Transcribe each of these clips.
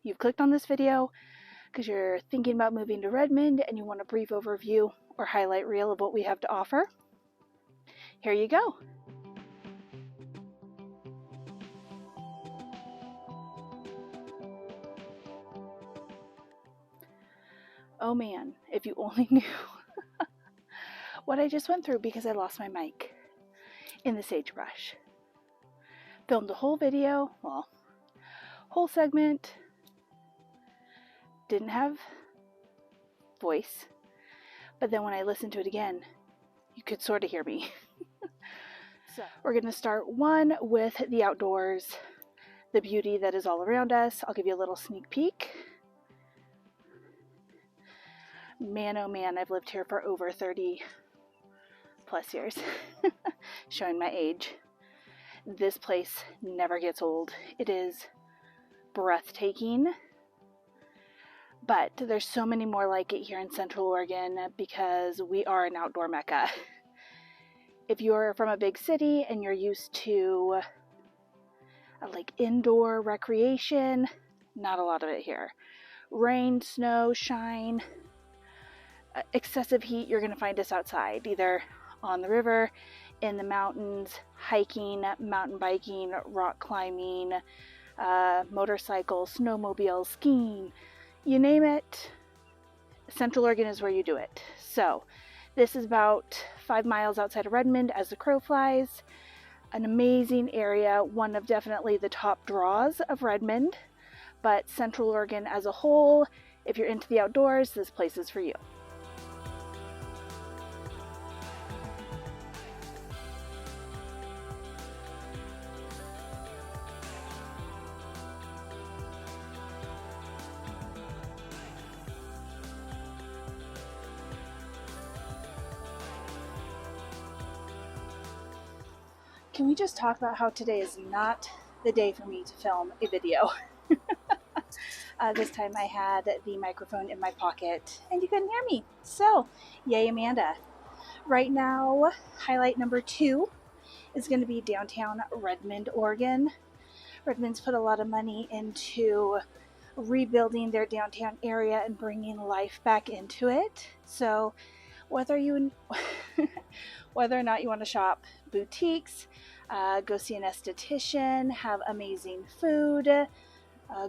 you've clicked on this video because you're thinking about moving to Redmond and you want a brief overview or highlight reel of what we have to offer. Here you go. Oh man, if you only knew what I just went through because I lost my mic in the sagebrush. Filmed the whole video, well, whole segment, didn't have voice, but then when I listened to it again, you could sort of hear me. So we're going to start one with the outdoors, the beauty that is all around us. I'll give you a little sneak peek. Man, oh man, I've lived here for over 30 plus years, showing my age. This place never gets old. It is breathtaking, but there's so many more like it here in Central Oregon because we are an outdoor mecca. If you're from a big city and you're used to like indoor recreation, not a lot of it here. Rain, snow, shine, excessive heat, you're going to find us outside, either on the river, in the mountains, hiking, mountain biking, rock climbing, motorcycles, snowmobiles, skiing, you name it. Central Oregon is where you do it. So this is about 5 miles outside of Redmond as the crow flies. An amazing area, one of definitely the top draws of Redmond, but Central Oregon as a whole, if you're into the outdoors, this place is for you. Can we just talk about how today is not the day for me to film a video? This time I had the microphone in my pocket and you couldn't hear me. So, yay Amanda. Right now, highlight number 2 is going to be downtown Redmond, Oregon. Redmond's put a lot of money into rebuilding their downtown area and bringing life back into it. So, whether or not you want to shop boutiques, go see an esthetician, have amazing food,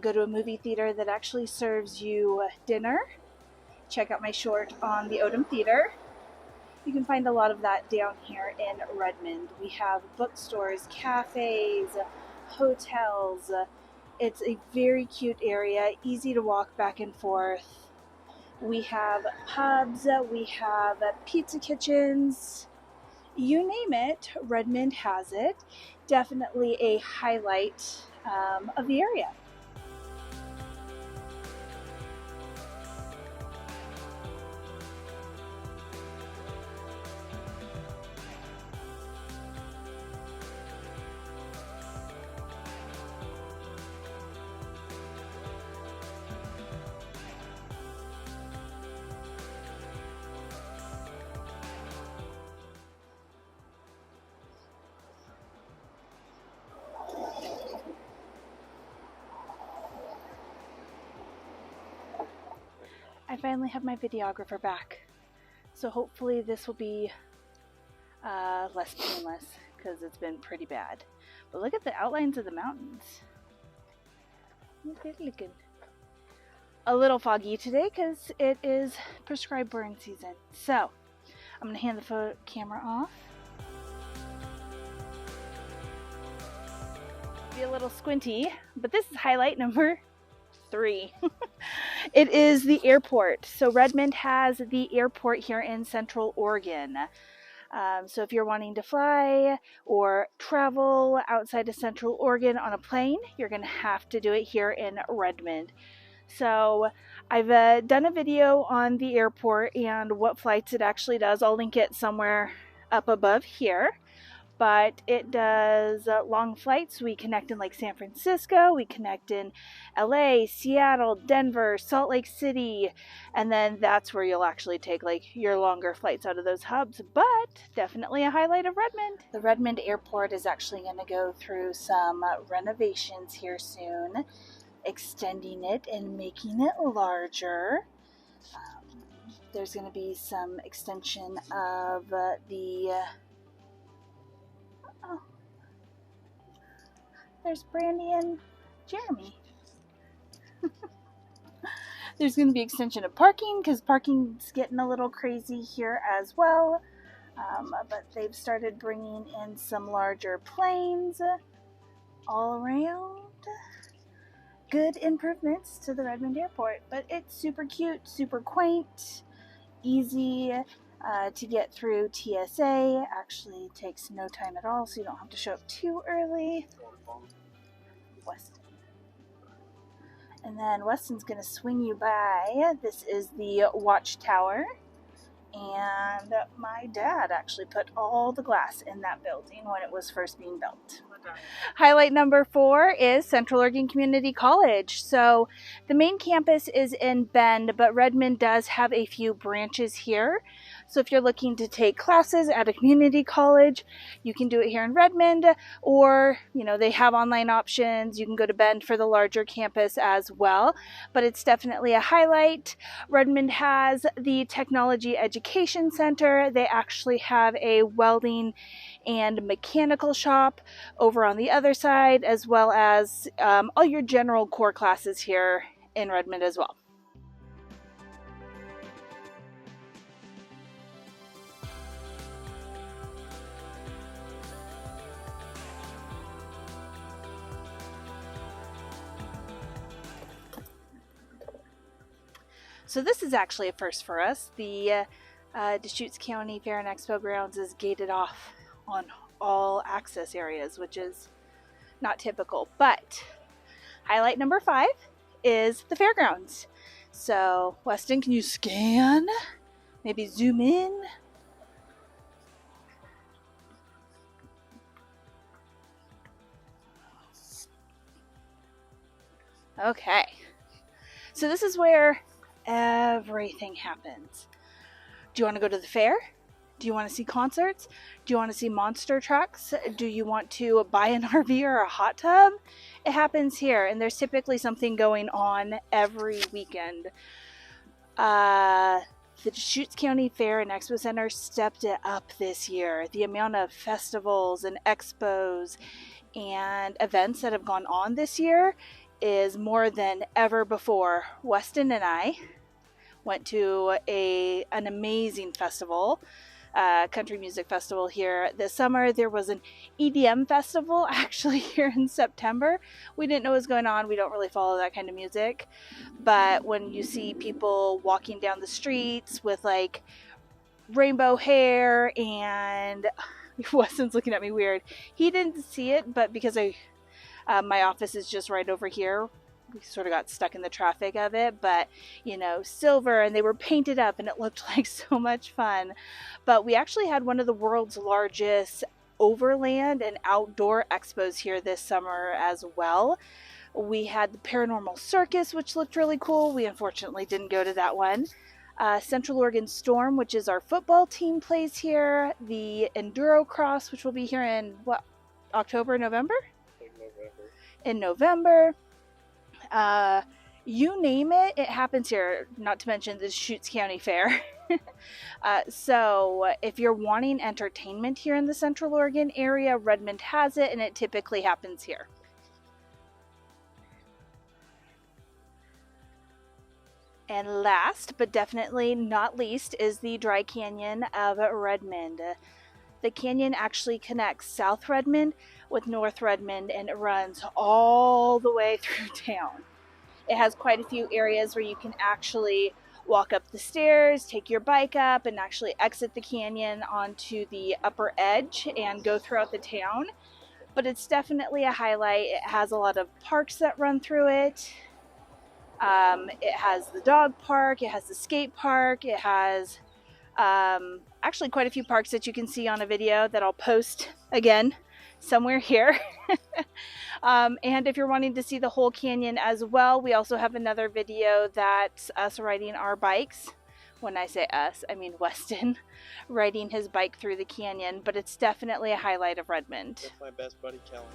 go to a movie theater that actually serves you dinner, check out my short on the Odom Theater. You can find a lot of that down here in Redmond. We have bookstores, cafes, hotels. It's a very cute area, easy to walk back and forth. We have pubs, we have pizza kitchens, you name it, Redmond has it. Definitely a highlight of the area. I finally have my videographer back, so hopefully this will be less painless because it's been pretty bad. But look at the outlines of the mountains. Good looking. A little foggy today because it is prescribed burn season. So I'm going to hand the camera off. Be a little squinty, but this is highlight number 3. It is the airport. So Redmond has the airport here in Central Oregon. So if you're wanting to fly or travel outside of Central Oregon on a plane, you're going to have to do it here in Redmond. So I've done a video on the airport and what flights it actually does. I'll link it somewhere up above here. But it does long flights. We connect in like San Francisco, we connect in LA, Seattle, Denver, Salt Lake City, and then that's where you'll actually take like your longer flights out of those hubs, but definitely a highlight of Redmond. The Redmond Airport is actually going to go through some renovations here soon. extending it and making it larger. There's going to be some extension of oh, there's Brandy and Jeremy. There's going to be extension of parking because parking's getting a little crazy here as well. But they've started bringing in some larger planes all around. Good improvements to the Redmond Airport, but it's super cute, super quaint, easy to get through TSA. Actually takes no time at all, so you don't have to show up too early. Weston. And then Weston's going to swing you by. This is the watchtower. And my dad actually put all the glass in that building when it was first being built. Highlight number 4 is Central Oregon Community College. So the main campus is in Bend, but Redmond does have a few branches here. So if you're looking to take classes at a community college, you can do it here in Redmond, or, you know, they have online options. You can go to Bend for the larger campus as well, but it's definitely a highlight. Redmond has the Technology Education Center. They actually have a welding and mechanical shop over on the other side, as well as all your general core classes here in Redmond as well. So this is actually a first for us. The Deschutes County Fair and Expo Grounds is gated off on all access areas, which is not typical. But highlight number 5 is the fairgrounds. So Weston, can you scan? Maybe zoom in? Okay. So this is where everything happens. Do you want to go to the fair? Do you want to see concerts? Do you want to see monster trucks? Do you want to buy an RV or a hot tub? It happens here, and there's typically something going on every weekend. The Deschutes County Fair and Expo Center stepped it up this year. The amount of festivals and expos and events that have gone on this year is more than ever before. Weston and I went to an amazing festival, country music festival here this summer. There was an EDM festival actually here in September. We didn't know what was going on. We don't really follow that kind of music. But when you see people walking down the streets with like rainbow hair, and Weston's looking at me weird. He didn't see it, but because my office is just right over here, we sort of got stuck in the traffic of it, but you know, silver, and they were painted up and it looked like so much fun. But we actually had one of the world's largest overland and outdoor expos here this summer as well. We had the Paranormal Circus, which looked really cool. We unfortunately didn't go to that one. Central Oregon Storm, which is our football team, plays here. The Enduro Cross, which will be here in what, October, November? In November. You name it, it happens here, not to mention the Deschutes County Fair. So if you're wanting entertainment here in the Central Oregon area, Redmond has it, and it typically happens here. And last, but definitely not least, is the Dry Canyon of Redmond. The canyon actually connects South Redmond with North Redmond, and it runs all the way through town. It has quite a few areas where you can actually walk up the stairs, take your bike up, and actually exit the canyon onto the upper edge and go throughout the town. But it's definitely a highlight. It has a lot of parks that run through it. It has the dog park, it has the skate park, it has actually quite a few parks that you can see on a video that I'll post again somewhere here. And if you're wanting to see the whole canyon as well, we also have another video that's us riding our bikes. When I say us, I mean Weston riding his bike through the canyon, but it's definitely a highlight of Redmond. That's my best buddy, Kellen.